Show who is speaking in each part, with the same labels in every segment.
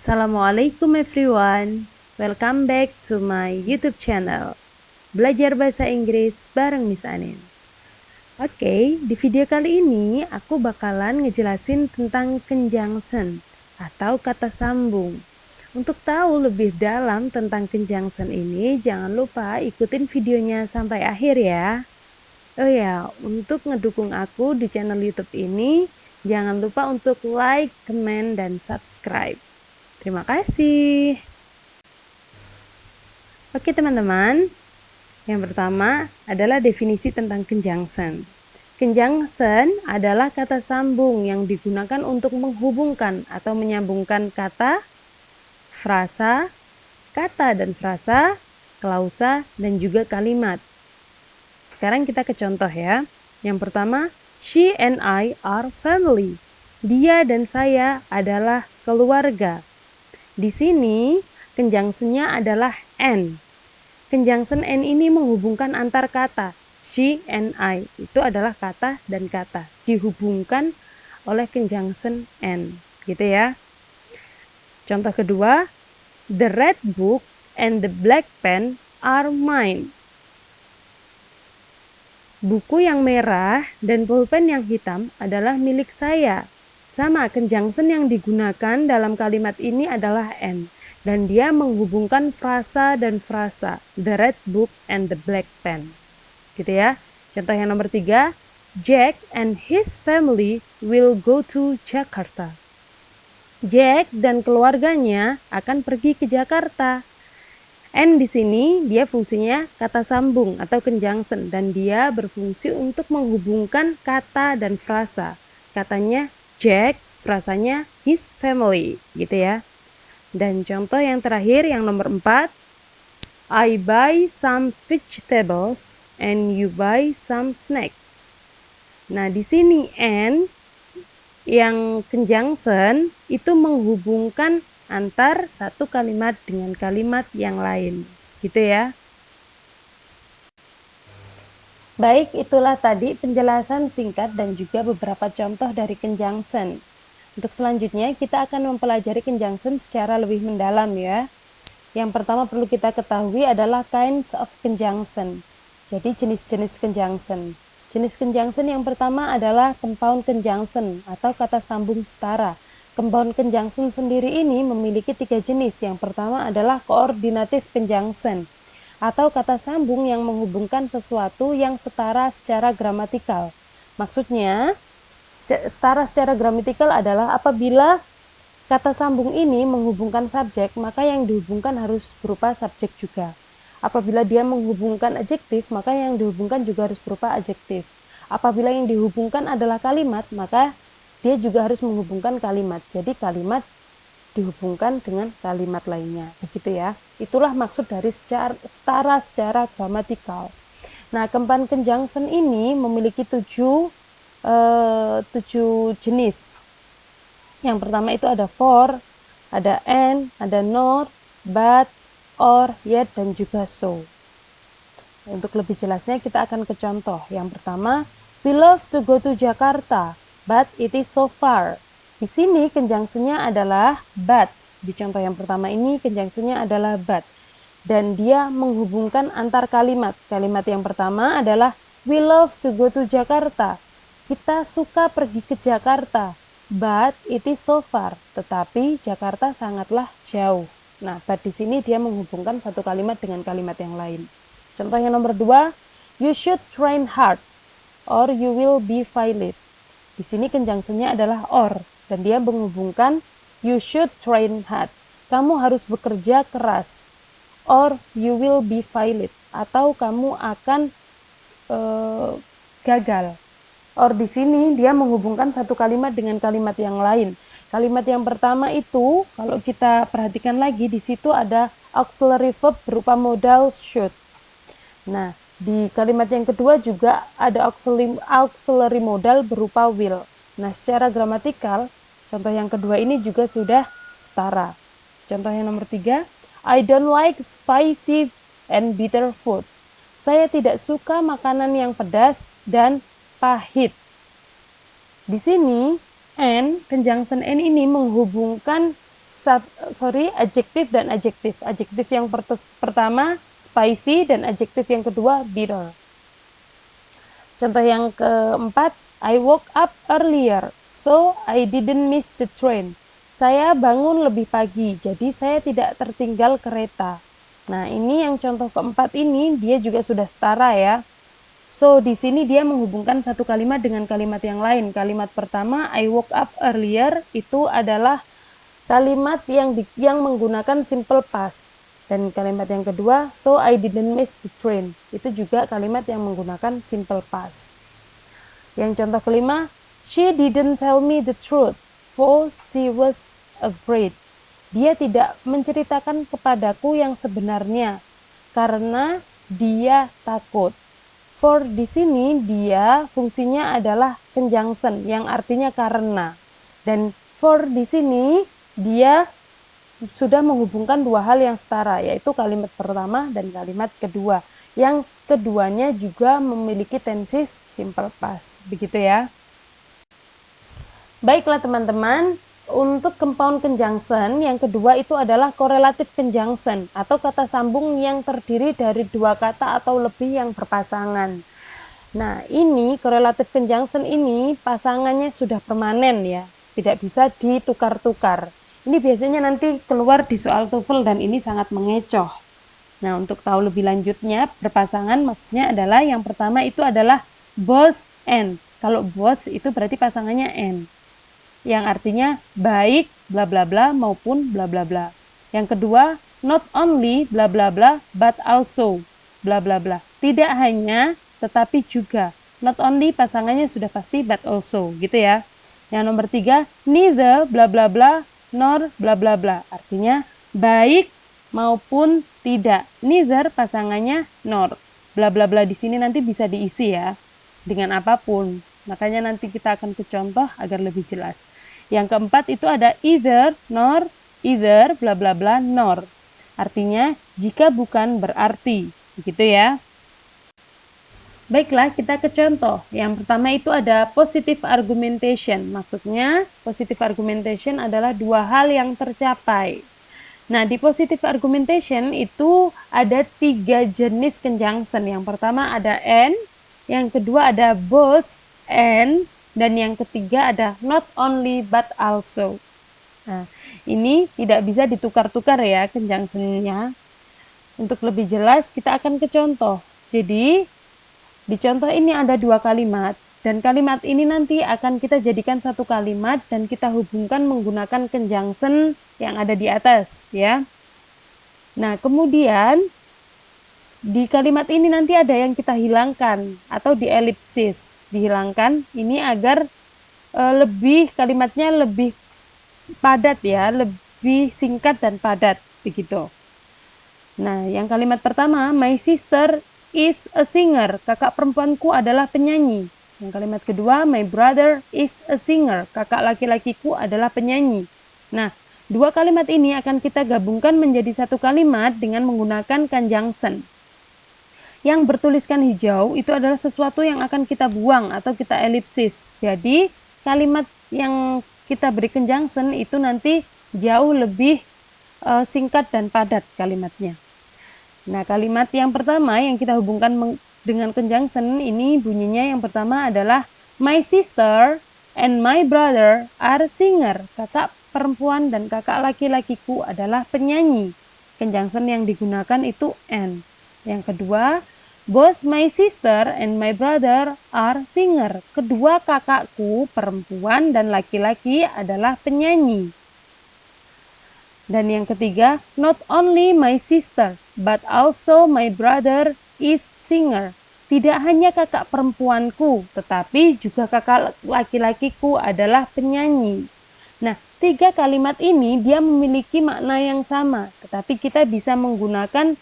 Speaker 1: Assalamualaikum everyone. Welcome back to my YouTube channel. Belajar bahasa Inggris bareng Miss Anin. Oke, di video kali ini aku bakalan ngejelasin tentang conjunction atau kata sambung. Untuk tahu lebih dalam tentang conjunction ini, jangan lupa ikutin videonya sampai akhir ya. Oh ya, untuk ngedukung aku di channel YouTube ini, jangan lupa untuk like, comment, dan subscribe. Terima kasih. Oke teman-teman, yang pertama adalah definisi tentang conjunction. Conjunction adalah kata sambung yang digunakan untuk menghubungkan atau menyambungkan kata, frasa, kata dan frasa, klausa, dan juga kalimat. Sekarang kita ke contoh ya. Yang pertama, she and I are family. Dia dan saya adalah keluarga. Di sini conjunction-nya adalah and. Conjunction and ini menghubungkan antar kata. She and I itu adalah kata dan kata dihubungkan oleh conjunction and, gitu ya. Contoh kedua, the red book and the black pen are mine. Buku yang merah dan pulpen yang hitam adalah milik saya. Sama, conjunction yang digunakan dalam kalimat ini adalah and, dan dia menghubungkan frasa dan frasa, the red book and the black pen, gitu ya. Contoh yang nomor 3, Jack and his family will go to Jakarta. Jack dan keluarganya akan pergi ke Jakarta. And di sini dia fungsinya kata sambung atau conjunction, dan dia berfungsi untuk menghubungkan kata dan frasa. Katanya Jack, frasanya his family, gitu ya. Dan contoh yang terakhir yang nomor 4, I buy some vegetables and you buy some snacks. Nah, di sini and yang conjunction itu menghubungkan antar satu kalimat dengan kalimat yang lain, gitu ya. Baik, itulah tadi penjelasan singkat dan juga beberapa contoh dari conjunction. Untuk selanjutnya kita akan mempelajari conjunction secara lebih mendalam ya. Yang pertama perlu kita ketahui adalah kinds of conjunction. Jadi jenis-jenis conjunction. Jenis conjunction yang pertama adalah compound conjunction atau kata sambung setara. Compound conjunction sendiri ini memiliki 3 jenis. Yang pertama adalah coordinative conjunction atau kata sambung yang menghubungkan sesuatu yang setara secara gramatikal. Maksudnya, setara secara gramatikal adalah apabila kata sambung ini menghubungkan subjek, maka yang dihubungkan harus berupa subjek juga. Apabila dia menghubungkan adjektif, maka yang dihubungkan juga harus berupa adjektif. Apabila yang dihubungkan adalah kalimat, maka dia juga harus menghubungkan kalimat. Jadi kalimat dihubungkan dengan kalimat lainnya, begitu ya. Itulah maksud dari setara secara gramatikal. Nah, compound conjunction ini memiliki 7 jenis. Yang pertama itu ada for, ada and, ada not, but, or, yet, dan juga so. Untuk lebih jelasnya kita akan ke contoh. Yang pertama, we love to go to Jakarta, but it is so far. Di sini conjunction-nya adalah but. Di contoh yang pertama ini conjunction-nya adalah but. Dan dia menghubungkan antar kalimat. Kalimat yang pertama adalah we love to go to Jakarta. Kita suka pergi ke Jakarta. But it is so far. Tetapi Jakarta sangatlah jauh. Nah, but di sini dia menghubungkan satu kalimat dengan kalimat yang lain. Contoh yang nomor 2, you should train hard or you will be fired. Di sini conjunction-nya adalah or. Dan dia menghubungkan you should train hard. Kamu harus bekerja keras. Or you will be fired. Atau kamu akan gagal. Or di sini dia menghubungkan satu kalimat dengan kalimat yang lain. Kalimat yang pertama itu kalau kita perhatikan lagi di situ ada auxiliary verb berupa modal should. Nah, di kalimat yang kedua juga ada auxiliary modal berupa will. Nah, secara gramatikal, contoh yang kedua ini juga sudah setara. Contoh yang nomor 3, I don't like spicy and bitter food. Saya tidak suka makanan yang pedas dan pahit. Di sini, and, conjunction and ini menghubungkan adjektif dan adjektif. Adjektif yang pertama spicy dan adjektif yang kedua bitter. Contoh yang keempat, I woke up earlier, so I didn't miss the train. Saya bangun lebih pagi, jadi saya tidak tertinggal kereta. Nah, ini yang contoh keempat ini dia juga sudah setara ya. So, di sini dia menghubungkan satu kalimat dengan kalimat yang lain. Kalimat pertama, I woke up earlier, itu adalah kalimat yang menggunakan simple past. Dan kalimat yang kedua, so I didn't miss the train. Itu juga kalimat yang menggunakan simple past. Yang contoh kelima, she didn't tell me the truth, for she was afraid. Dia tidak menceritakan kepadaku yang sebenarnya, karena dia takut. For di sini dia fungsinya adalah conjunction yang artinya karena. Dan for di sini dia sudah menghubungkan dua hal yang setara, yaitu kalimat pertama dan kalimat kedua. Yang keduanya juga memiliki tensi simple past. Begitu ya. Baiklah teman-teman, untuk compound conjunction yang kedua itu adalah correlative conjunction atau kata sambung yang terdiri dari dua kata atau lebih yang berpasangan. Nah, ini correlative conjunction ini pasangannya sudah permanen ya, tidak bisa ditukar-tukar. Ini biasanya nanti keluar di soal TOEFL dan ini sangat mengecoh. Nah, untuk tahu lebih lanjutnya, berpasangan maksudnya adalah yang pertama itu adalah both and. Kalau both itu berarti pasangannya and, yang artinya baik bla bla bla maupun bla bla bla. Yang kedua, not only bla bla bla but also bla bla bla. Tidak hanya tetapi juga. Not only pasangannya sudah pasti but also gitu ya. Yang nomor tiga, neither bla bla bla nor bla bla bla. Artinya baik maupun tidak. Neither pasangannya nor. Bla bla bla di sini nanti bisa diisi ya dengan apapun. Makanya nanti kita akan ke contoh agar lebih jelas. Yang keempat itu ada either, nor, either, bla bla bla, nor. Artinya jika bukan berarti, begitu ya. Baiklah, kita ke contoh. Yang pertama itu ada positive argumentation. Maksudnya positive argumentation adalah dua hal yang tercapai. Nah, di positive argumentation itu ada tiga jenis conjunction. Yang pertama ada and, yang kedua ada both and, dan yang ketiga ada not only but also. Nah, ini tidak bisa ditukar-tukar ya conjunction-nya. Untuk lebih jelas kita akan ke contoh. Jadi di contoh ini ada dua kalimat dan kalimat ini nanti akan kita jadikan satu kalimat dan kita hubungkan menggunakan conjunction yang ada di atas ya. Nah, kemudian di kalimat ini nanti ada yang kita hilangkan atau di elipsis. Dihilangkan ini agar kalimatnya lebih padat ya, lebih singkat dan padat begitu. Nah, yang kalimat pertama, my sister is a singer, kakak perempuanku adalah penyanyi. Yang kalimat kedua, my brother is a singer, kakak laki-lakiku adalah penyanyi. Nah, dua kalimat ini akan kita gabungkan menjadi satu kalimat dengan menggunakan conjunction. Yang bertuliskan hijau itu adalah sesuatu yang akan kita buang atau kita elipsis. Jadi kalimat yang kita beri conjunction itu nanti jauh lebih singkat dan padat kalimatnya. Nah, kalimat yang pertama yang kita hubungkan dengan conjunction ini bunyinya yang pertama adalah my sister and my brother are singer. Kakak perempuan dan kakak laki-lakiku adalah penyanyi. Conjunction yang digunakan itu and. Yang kedua, both my sister and my brother are singer. Kedua kakakku, perempuan dan laki-laki adalah penyanyi. Dan yang ketiga, not only my sister, but also my brother is singer. Tidak hanya kakak perempuanku, tetapi juga kakak laki-lakiku adalah penyanyi. Nah, tiga kalimat ini dia memiliki makna yang sama, tetapi kita bisa menggunakan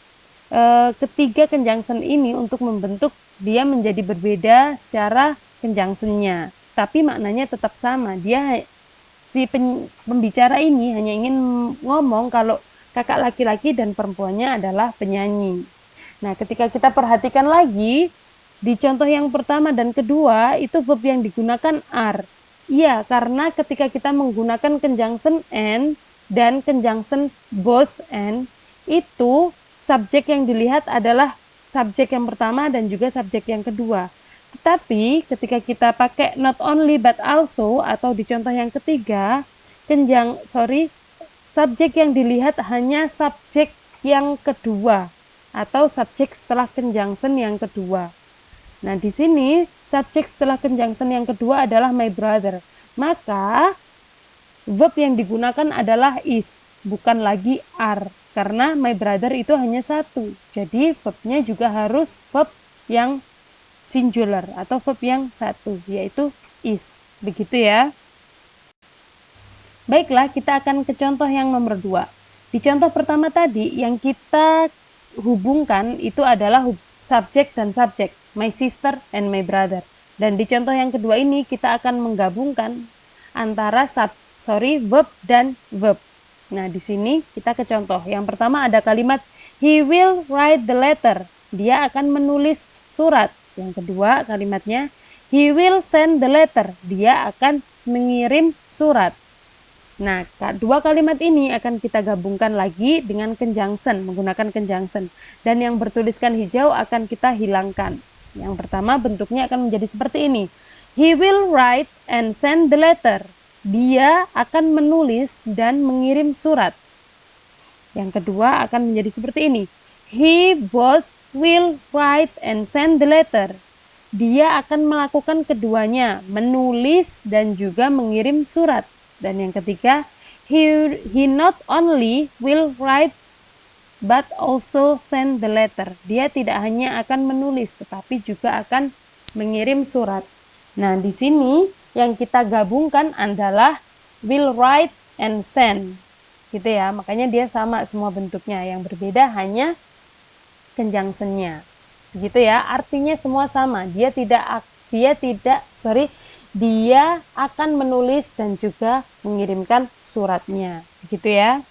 Speaker 1: ketiga conjunction ini untuk membentuk dia menjadi berbeda secara conjunction-nya, tapi maknanya tetap sama. Si pembicara ini hanya ingin ngomong kalau kakak laki-laki dan perempuannya adalah penyanyi. Nah, ketika kita perhatikan lagi di contoh yang pertama dan kedua itu verb yang digunakan are. Iya, karena ketika kita menggunakan conjunction and dan conjunction both and, itu subjek yang dilihat adalah subjek yang pertama dan juga subjek yang kedua. Tetapi ketika kita pakai not only but also atau di contoh yang ketiga, subjek yang dilihat hanya subjek yang kedua atau subjek setelah conjunction yang kedua. Nah, di sini subjek setelah conjunction yang kedua adalah my brother. Maka verb yang digunakan adalah is, bukan lagi are. Karena my brother itu hanya satu. Jadi verbnya juga harus verb yang singular atau verb yang satu, yaitu is. Begitu ya. Baiklah, kita akan ke contoh yang nomor 2. Di contoh pertama tadi, yang kita hubungkan itu adalah subjek dan subjek, my sister and my brother. Dan di contoh yang kedua ini, kita akan menggabungkan antara verb dan verb. Nah, di sini kita ke contoh. Yang pertama ada kalimat he will write the letter. Dia akan menulis surat. Yang kedua kalimatnya he will send the letter. Dia akan mengirim surat. Nah, dua kalimat ini akan kita gabungkan lagi dengan conjunction, menggunakan conjunction. Dan yang bertuliskan hijau akan kita hilangkan. Yang pertama bentuknya akan menjadi seperti ini. He will write and send the letter. Dia akan menulis dan mengirim surat. Yang kedua akan menjadi seperti ini. He both will write and send the letter. Dia akan melakukan keduanya, menulis dan juga mengirim surat. Dan yang ketiga, he not only will write but also send the letter. Dia tidak hanya akan menulis tetapi juga akan mengirim surat. Nah, di sini yang kita gabungkan adalah will write and send. Gitu ya. Makanya dia sama semua bentuknya. Yang berbeda hanya conjunction-nya. Gitu ya. Artinya semua sama. Dia akan menulis dan juga mengirimkan suratnya. Begitu ya.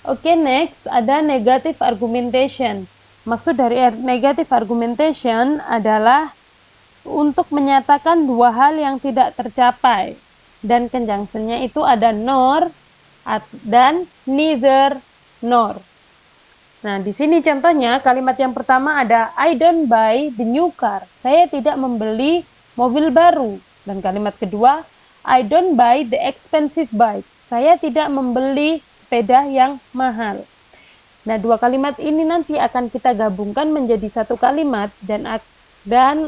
Speaker 1: Oke, next ada negative argumentation. Maksud dari negative argumentation adalah untuk menyatakan dua hal yang tidak tercapai. Dan conjunction-nya itu ada nor dan neither nor. Nah, di sini contohnya kalimat yang pertama ada I don't buy the new car. Saya tidak membeli mobil baru. Dan kalimat kedua I don't buy the expensive bike. Saya tidak membeli sepeda yang mahal. Nah, dua kalimat ini nanti akan kita gabungkan menjadi satu kalimat dan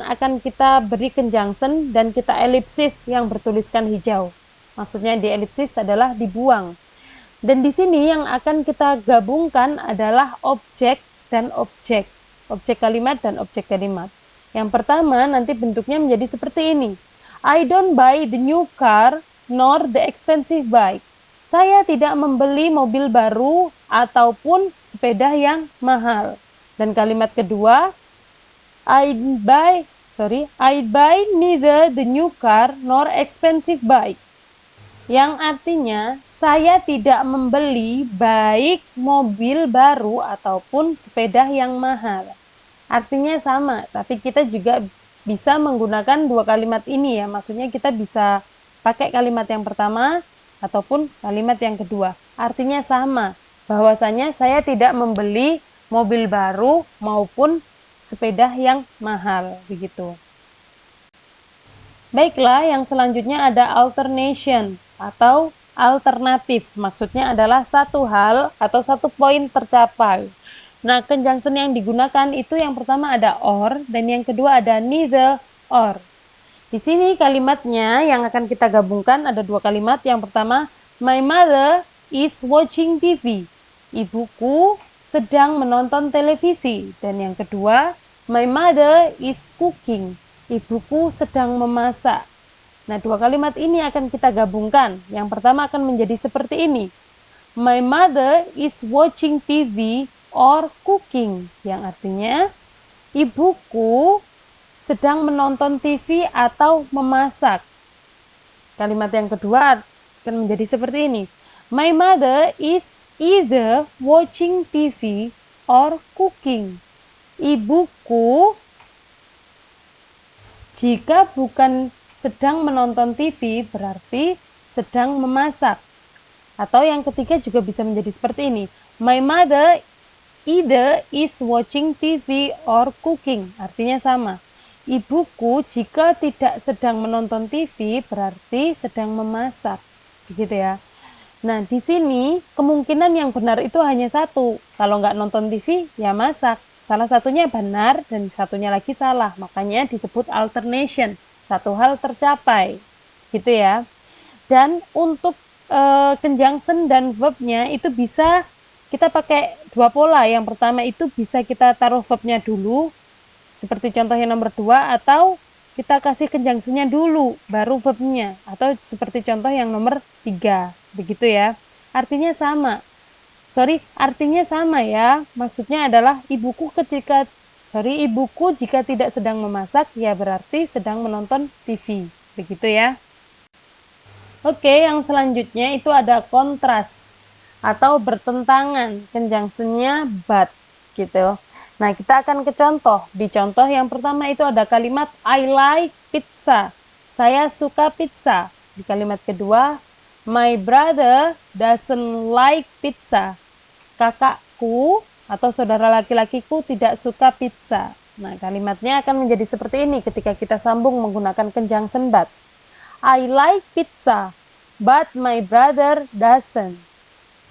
Speaker 1: akan kita beri conjunction dan kita elipsis yang bertuliskan hijau. Maksudnya di elipsis adalah dibuang. Dan di sini yang akan kita gabungkan adalah objek dan objek. Objek kalimat dan objek kalimat. Yang pertama nanti bentuknya menjadi seperti ini. I don't buy the new car nor the expensive bike. Saya tidak membeli mobil baru ataupun sepeda yang mahal. Dan kalimat kedua, I buy neither the new car nor expensive bike. Yang artinya, saya tidak membeli baik mobil baru ataupun sepeda yang mahal. Artinya sama, tapi kita juga bisa menggunakan dua kalimat ini ya. Maksudnya kita bisa pakai kalimat yang pertama ataupun kalimat yang kedua. Artinya sama, bahwasanya saya tidak membeli mobil baru maupun sepeda yang mahal, begitu. Baiklah, yang selanjutnya ada alternation atau alternatif. Maksudnya adalah satu hal atau satu poin tercapai. Nah, conjunction yang digunakan itu yang pertama ada or dan yang kedua ada neither or. Di sini kalimatnya yang akan kita gabungkan ada dua kalimat. Yang pertama, my mother is watching TV. Ibuku sedang menonton televisi. Dan yang kedua, my mother is cooking. Ibuku sedang memasak. Nah, dua kalimat ini akan kita gabungkan. Yang pertama akan menjadi seperti ini. My mother is watching TV or cooking. Yang artinya, ibuku sedang menonton TV atau memasak. Kalimat yang kedua akan menjadi seperti ini. My mother is either watching TV or cooking. Ibuku jika bukan sedang menonton TV berarti sedang memasak. Atau yang ketiga juga bisa menjadi seperti ini. My mother either is watching TV or cooking. Artinya sama. Ibuku jika tidak sedang menonton TV berarti sedang memasak. Begitu ya. Nah, di sini kemungkinan yang benar itu hanya satu. Kalau nggak nonton TV, ya masak. Salah satunya benar dan satunya lagi salah. Makanya disebut alternation. Satu hal tercapai. Gitu ya. Dan untuk conjunction dan verbnya itu bisa kita pakai dua pola. Yang pertama itu bisa kita taruh verbnya dulu, seperti contoh yang nomor 2, atau kita kasih conjunctionnya dulu, baru verbnya, atau seperti contoh yang nomor 3, begitu ya. Artinya sama ya, maksudnya adalah ibuku jika tidak sedang memasak, ya berarti sedang menonton TV, begitu ya. Oke, yang selanjutnya itu ada kontras atau bertentangan, conjunctionnya but gitu. Nah, kita akan ke contoh. Di contoh yang pertama itu ada kalimat I like pizza. Saya suka pizza. Di kalimat kedua, my brother doesn't like pizza. Kakakku atau saudara laki-lakiku tidak suka pizza. Nah, kalimatnya akan menjadi seperti ini ketika kita sambung menggunakan conjunction but. I like pizza, but my brother doesn't.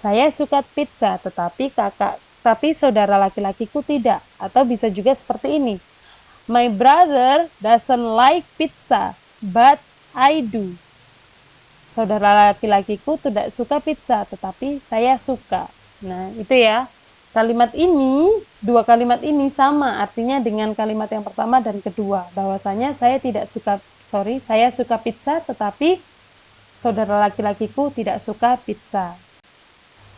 Speaker 1: Saya suka pizza, tapi saudara laki-lakiku tidak. Atau bisa juga seperti ini. My brother doesn't like pizza, but I do. Saudara laki-lakiku tidak suka pizza, tetapi saya suka. Nah, itu ya. Dua kalimat ini sama artinya dengan kalimat yang pertama dan kedua. Bahwasanya saya suka pizza, tetapi saudara laki-lakiku tidak suka pizza.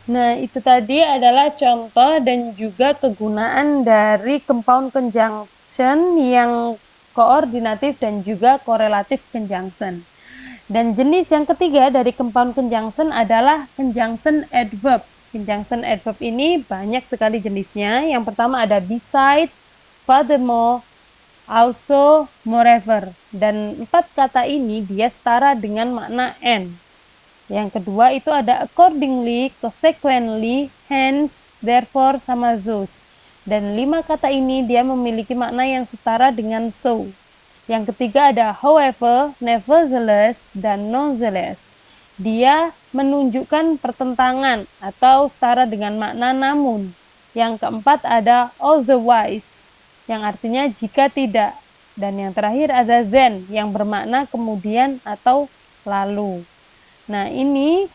Speaker 1: Nah, itu tadi adalah contoh dan juga kegunaan dari compound conjunction yang koordinatif dan juga korelatif conjunction. Dan jenis yang ketiga dari compound conjunction adalah conjunction adverb. Conjunction adverb ini banyak sekali jenisnya. Yang pertama ada besides, furthermore, also, moreover. Dan 4 kata ini dia setara dengan makna and. Yang kedua itu ada accordingly, consequently, hence, therefore, sama thus. Dan 5 kata ini dia memiliki makna yang setara dengan so. Yang ketiga ada however, nevertheless, dan nonetheless. Dia menunjukkan pertentangan atau setara dengan makna namun. Yang keempat ada otherwise, yang artinya jika tidak. Dan yang terakhir ada then, yang bermakna kemudian atau lalu. Nah, ini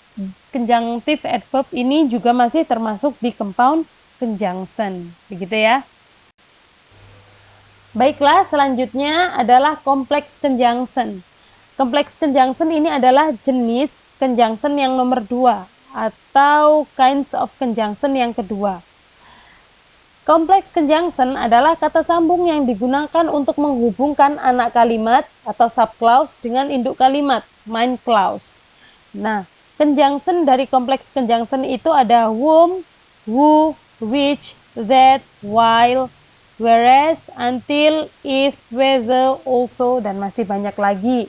Speaker 1: conjunctive adverb ini juga masih termasuk di compound conjunction. Begitu ya. Baiklah, selanjutnya adalah complex conjunction. Complex conjunction ini adalah jenis conjunction yang nomor 2 atau kinds of conjunction yang kedua. Complex conjunction adalah kata sambung yang digunakan untuk menghubungkan anak kalimat atau subclause dengan induk kalimat, main clause. Nah, conjunction dari complex conjunction itu ada whom, who, which, that, while, whereas, until, if, whether, also, dan masih banyak lagi.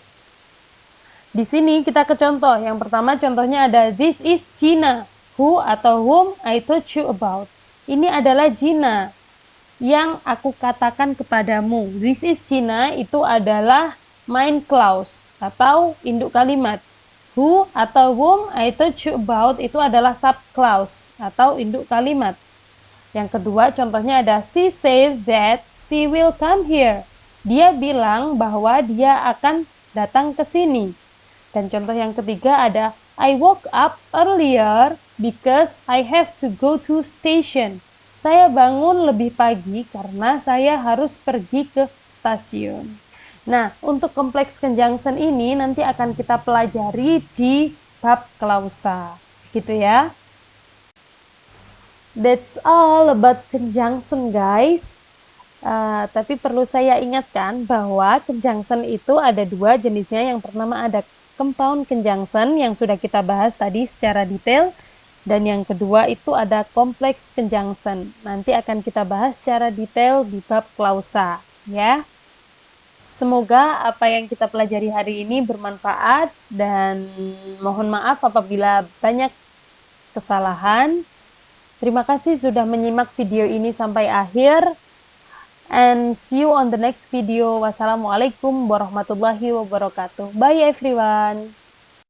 Speaker 1: Di sini kita ke contoh. Yang pertama contohnya ada this is Gina, who atau whom I told you about. Ini adalah Gina yang aku katakan kepadamu. This is Gina itu adalah main clause atau induk kalimat. Who atau whom I told you about itu adalah subclause atau induk kalimat. Yang kedua contohnya ada she says that she will come here. Dia bilang bahwa dia akan datang ke sini. Dan contoh yang ketiga ada I woke up earlier because I have to go to station. Saya bangun lebih pagi karena saya harus pergi ke stasiun. Nah, untuk kompleks conjunction ini nanti akan kita pelajari di bab klausa. Gitu ya. That's all about conjunction, guys. Tapi perlu saya ingatkan bahwa conjunction itu ada 2 jenisnya. Yang pertama ada compound conjunction yang sudah kita bahas tadi secara detail. Dan yang kedua itu ada complex conjunction. Nanti akan kita bahas secara detail di bab klausa, ya. Semoga apa yang kita pelajari hari ini bermanfaat dan mohon maaf apabila banyak kesalahan. Terima kasih sudah menyimak video ini sampai akhir. And see you on the next video. Wassalamualaikum warahmatullahi wabarakatuh. Bye everyone.